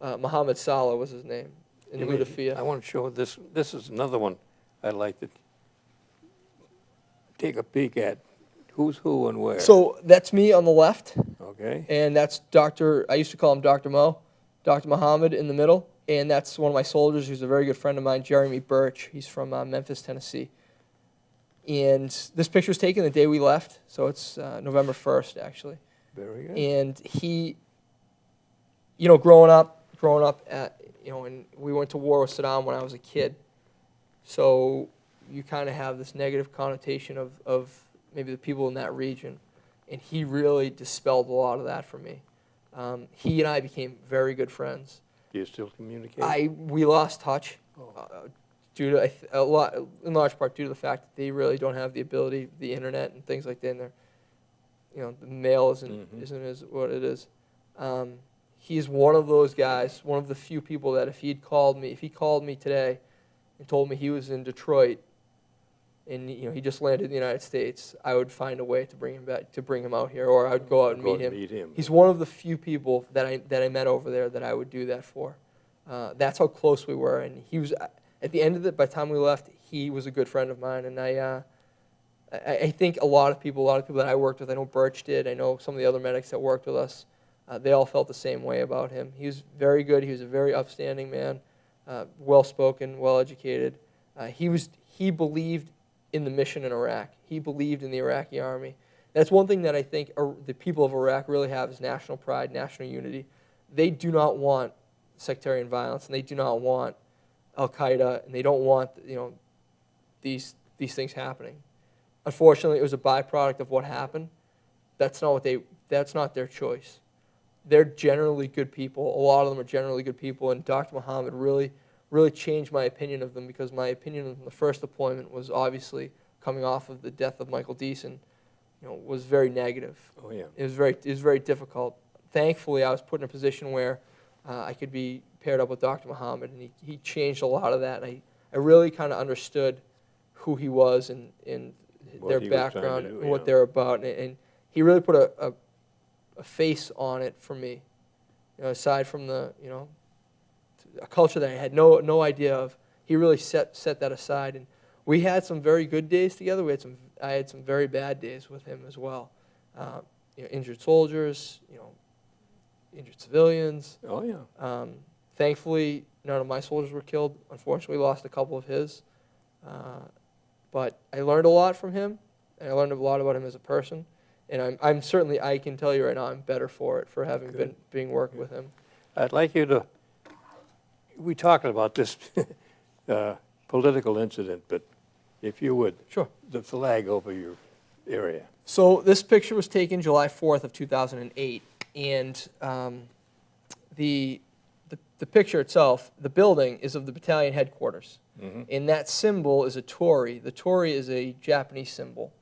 Mohammed Saleh was his name in Lutafia. I want to show this. This is another one I'd like to take a peek at. Who's who and where. So that's me on the left, Okay. and that's I used to call him Dr. Mo, Dr. Muhammad in the middle, and that's one of my soldiers who's a very good friend of mine, Jeremy Birch. He's from Memphis, Tennessee. And this picture was taken the day we left, so it's November 1st, actually. Very good. And he, growing up and we went to war with Saddam when I was a kid. So you kind of have this negative connotation of maybe the people in that region. And he really dispelled a lot of that for me. He and I became very good friends. Do you still communicate? We lost touch due to in large part due to the fact that they really don't have the ability, the internet and things like that. And the mail isn't as what it is. He's one of those guys, one of the few people that if he called me today and told me he was in Detroit and he just landed in the United States, I would find a way to bring him back, to bring him out here, or I would go out and meet him. He's one of the few people that I met over there that I would do that for. That's how close we were, and he was at the end of it. By the time we left, he was a good friend of mine, and I think a lot of people that I worked with, I know Birch did, I know some of the other medics that worked with us, they all felt the same way about him. He was very good. He was a very upstanding man, well-spoken, well-educated. He believed in the mission in Iraq. He believed in the Iraqi army. That's one thing that I think the people of Iraq really have is national pride, national unity. They do not want sectarian violence, and they do not want Al-Qaeda, and they don't want these things happening. Unfortunately, it was a byproduct of what happened. That's not their choice. They're generally good people. A lot of them are generally good people, and Dr. Muhammad really changed my opinion of them, because my opinion of the first deployment was obviously coming off of the death of Michael Deason, was very negative. Oh yeah. It was very difficult. Thankfully, I was put in a position where I could be paired up with Dr. Muhammad, and he changed a lot of that. And I really kind of understood who he was and their background and what they're about, and he really put a face on it for me. Aside from a culture that I had no idea of, he really set that aside. And we had some very good days together. I had some very bad days with him as well. Injured soldiers, injured civilians. Oh yeah. Thankfully, none of my soldiers were killed. Unfortunately, we lost a couple of his. But I learned a lot from him, and I learned a lot about him as a person. And I'm certainly, I can tell you right now, I'm better for it, for having being working with him. I'd like you to. We talked about this political incident, but if you would, Sure. The flag over your area. So this picture was taken July 4th of 2008, and the picture itself, the building, is of the battalion headquarters. And that symbol is a Torii. The Torii is a Japanese symbol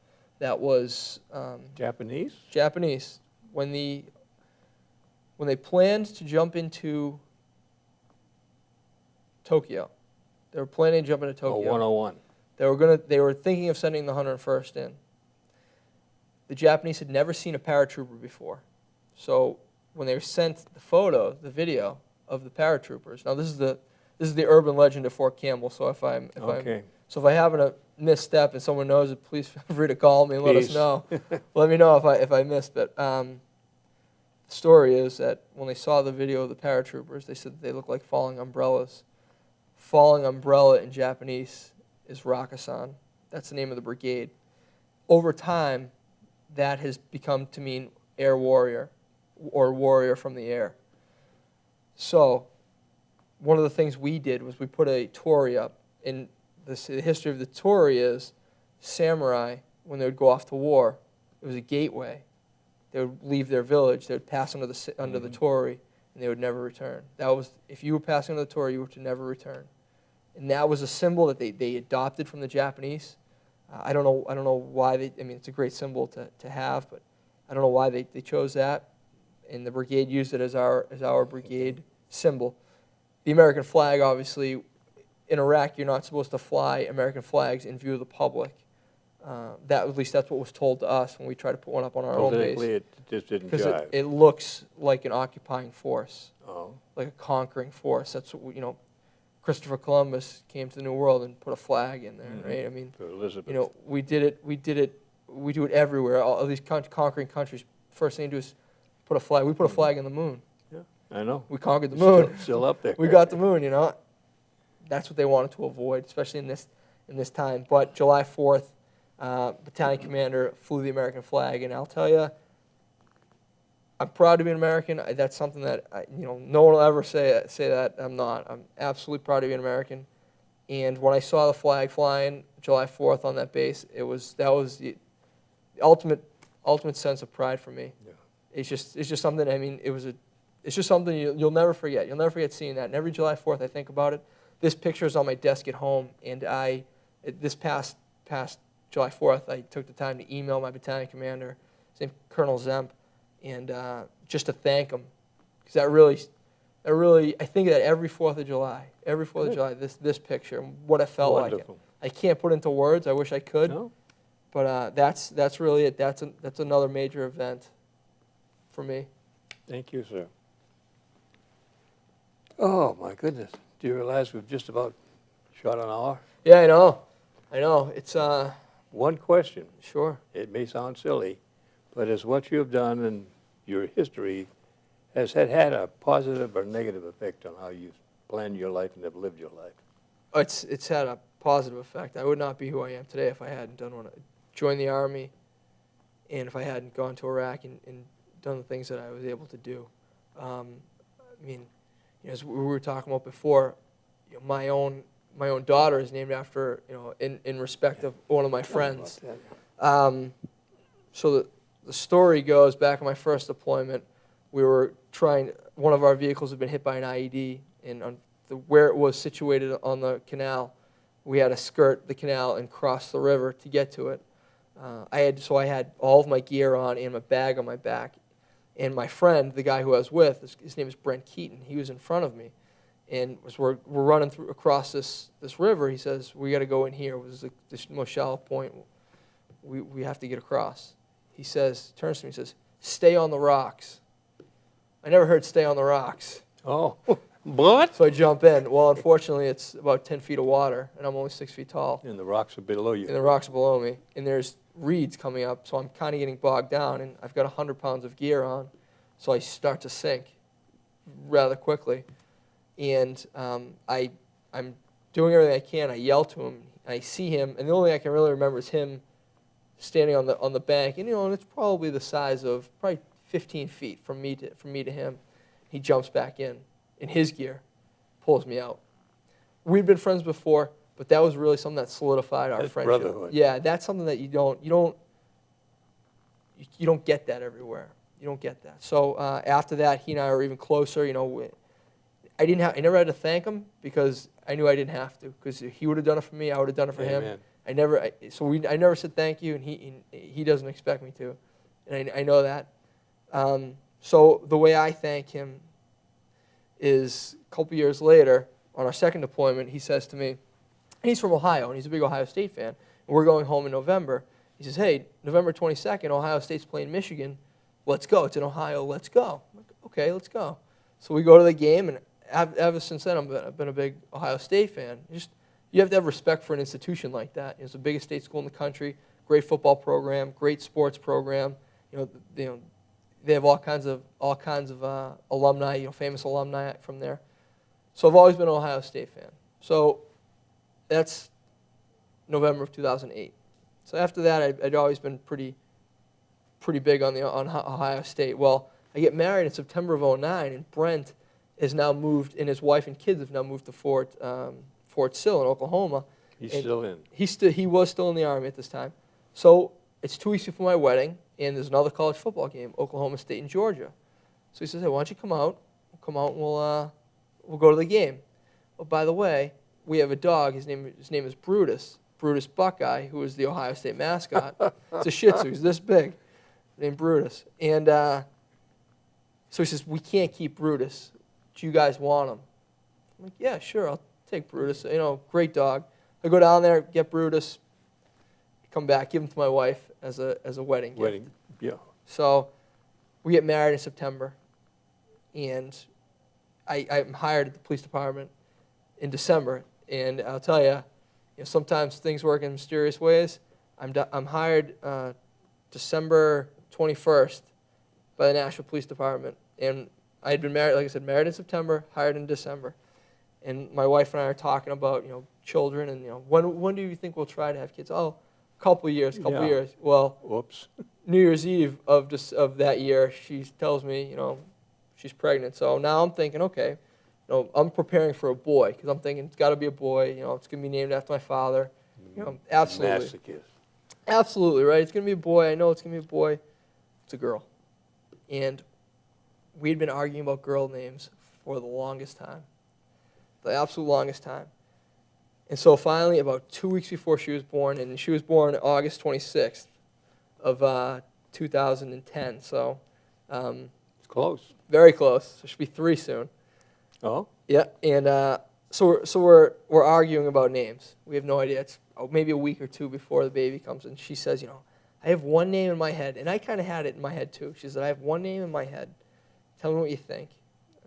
that was Japanese? Japanese. When they planned to jump into Tokyo, they were planning to jump into Tokyo. 101. They were thinking of sending the 101st in. The Japanese had never seen a paratrooper before, so when they sent the video of the paratroopers. Now this is the urban legend of Fort Campbell. So if I have a misstep and someone knows it, please feel free to call me and let us know. Let me know if I missed it. The story is that when they saw the video of the paratroopers, they said that they looked like falling umbrellas. Falling umbrella in Japanese is Rakusan. That's the name of the brigade. Over time, that has become to mean air warrior, or warrior from the air. So one of the things we did was we put a Torii up. And the history of the Torii is samurai, when they would go off to war, it was a gateway. They would leave their village, they would pass under the Torii, and they would never return. That was, if you were passing under the Torii, you were to never return. and that was a symbol that they adopted from the Japanese. I don't know why they. I mean, it's a great symbol to have, but I don't know why they chose that. And the brigade used it as our brigade symbol. The American flag, obviously, in Iraq, you're not supposed to fly American flags in view of the public. At least that's what was told to us when we tried to put one up on our own base. Politically, it just didn't Because jive. it looks like an occupying force, Oh, like a conquering force. That's what Christopher Columbus came to the New World and put a flag in there, right? I mean, for Elizabeth. we do it everywhere. All these conquering countries, first thing they do is put a flag. We put a flag in the moon. Yeah, I know. We conquered the moon. Still up there. We got the moon, That's what they wanted to avoid, especially in this time. But July 4th, battalion commander flew the American flag, and I'll tell you, I'm proud to be an American. That's something that no one will ever say that I'm not. I'm absolutely proud to be an American. And when I saw the flag flying July 4th on that base, that was the ultimate sense of pride for me. Yeah. It's just something. I mean, it's just something you'll never forget. You'll never forget seeing that. And every July 4th, I think about it. This picture is on my desk at home, and this past July 4th, I took the time to email my battalion commander, his name Colonel Zemp, and just to thank him, because that really, I think that every 4th of July, this picture, what it felt Wonderful. like. I can't put into words. I wish I could, No? but that's really it. That's another major event for me. Thank you, sir. Oh, my goodness. Do you realize we've just about shot an hour? Yeah, I know. It's One question. sure. It may sound silly, but is what you have done and your history, has it had a positive or negative effect on how you planned your life and have lived your life? It's had a positive effect. I would not be who I am today if I hadn't joined the Army, and if I hadn't gone to Iraq and done the things that I was able to do. I mean, as we were talking about before, my own daughter is named after, in respect of one of my friends. So the story goes, back in my first deployment, one of our vehicles had been hit by an IED, and where it was situated on the canal, we had to skirt the canal and cross the river to get to it. I had all of my gear on and my bag on my back, and my friend, the guy who I was with, his name is Brent Keaton. He was in front of me, and as we're running across this river, he says, "We got to go in here. It was the most shallow point. We have to get across." He turns to me and says, "Stay on the rocks." I never heard "stay on the rocks." Oh, what? So I jump in. Well, unfortunately, it's about 10 feet of water, and I'm only 6 feet tall. And the rocks are below you. And the rocks are below me, and there's reeds coming up, so I'm kind of getting bogged down, and I've got 100 pounds of gear on, so I start to sink rather quickly. And I'm doing everything I can. I yell to him. I see him, and the only thing I can really remember is him standing on the bank, and and it's probably the size of probably 15 feet from me to him. He jumps back in his gear, pulls me out. We'd been friends before, but that was really something that solidified our That's friendship. brotherhood. Yeah, that's something that you don't get that everywhere. You don't get that. So after that, he and I were even closer. I never had to thank him because I knew I didn't have to. Because he would have done it for me, I would have done it for him. Amen. I never said thank you, and he doesn't expect me to, and I know that. So the way I thank him is a couple years later, on our second deployment, he says to me, and he's from Ohio, and he's a big Ohio State fan, and we're going home in November. He says, "Hey, November 22nd, Ohio State's playing Michigan. Let's go. It's in Ohio. Let's go." I'm like, "Okay, let's go." So we go to the game, and ever since then, I've been a big Ohio State fan. You have to have respect for an institution like that. It's the biggest state school in the country, great football program, great sports program. They have all kinds of alumni, famous alumni from there. So I've always been an Ohio State fan. So that's November of 2008. So after that, I'd always been pretty big on Ohio State. Well, I get married in September of 2009, and Brent has now moved, and his wife and kids have now moved to Fort Sill in Oklahoma. He's still in. He was still in the Army at this time. So it's 2 weeks before my wedding, and there's another college football game, Oklahoma State and Georgia. So he says, "Hey, why don't you come out? We'll come out and we'll go to the game." Oh, by the way, we have a dog. His name is Brutus. Brutus Buckeye, who is the Ohio State mascot. It's a Shih Tzu. He's this big, named Brutus. And so he says, we can't keep Brutus. Do you guys want him? I'm like, yeah, sure, I'll take Brutus. You know, great dog. I go down there, get Brutus, come back, give him to my wife as a wedding gift. Wedding, yeah. So we get married in September, and I'm hired at the police department in December. And I'll tell you, sometimes things work in mysterious ways. I'm hired December 21st by the Nashville Police Department, and I had been married, like I said, married in September, hired in December. And my wife and I are talking about, children, and when do you think we'll try to have kids? Oh, a couple years. Well, Whoops. New Year's Eve of that year, she tells me, she's pregnant. So now I'm thinking, okay, I'm preparing for a boy, because I'm thinking it's got to be a boy. It's going to be named after my father. Absolutely. Masochist. Absolutely, right? It's going to be a boy. I know it's going to be a boy. It's a girl. And we'd been arguing about girl names for the longest time, the absolute longest time. And so finally, about 2 weeks before she was born, and she was born August 26th of 2010, so It's close. very close. So she'll be 3 soon. Oh? Yeah, and so we're arguing about names. We have no idea. It's maybe a week or two before the baby comes, and she says, I have one name in my head, and I kind of had it in my head too. She said, I have one name in my head. Tell me what you think.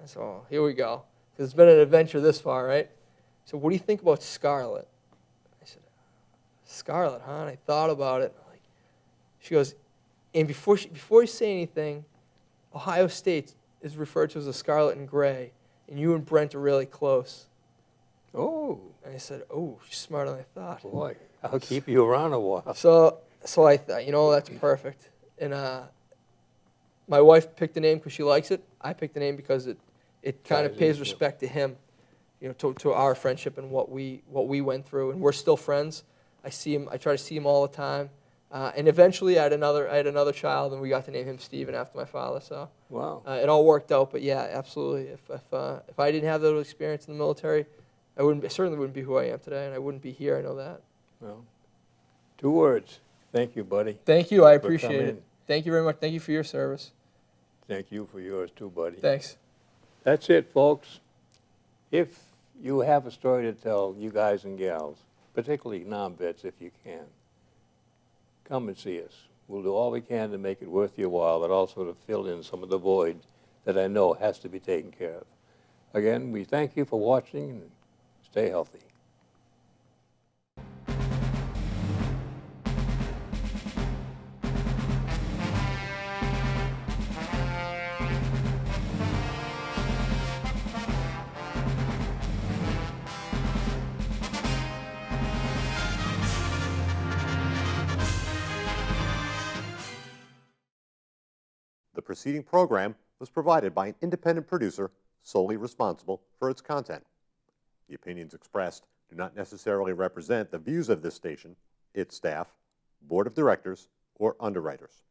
I said, oh, here we go, because it's been an adventure this far, right? So what do you think about Scarlett? I said, Scarlett, huh? And I thought about it. She goes, and before you say anything, Ohio State is referred to as a Scarlet and Gray, and you and Brent are really close. Oh. And I said, oh, she's smarter than I thought. Boy, I'll keep you around a while. So I thought, that's perfect. And my wife picked the name because she likes it. I picked the name because it kind of pays respect to him, to our friendship and what we went through. And we're still friends. I see him. I try to see him all the time. And eventually, I had another child, and we got to name him Stephen after my father. So Wow. it all worked out. But yeah, absolutely. If I didn't have that experience in the military, I certainly wouldn't be who I am today, and I wouldn't be here. I know that. Well, 2 words. Thank you, buddy. Thank you. I For appreciate coming it. in. Thank you very much. Thank you for your service. Thank you for yours too, buddy. Thanks. That's it, folks. If you have a story to tell, you guys and gals, particularly non-vets if you can, come and see us. We'll do all we can to make it worth your while, but also to fill in some of the void that I know has to be taken care of. Again, we thank you for watching, and stay healthy. The preceding program was provided by an independent producer solely responsible for its content. The opinions expressed do not necessarily represent the views of this station, its staff, board of directors, or underwriters.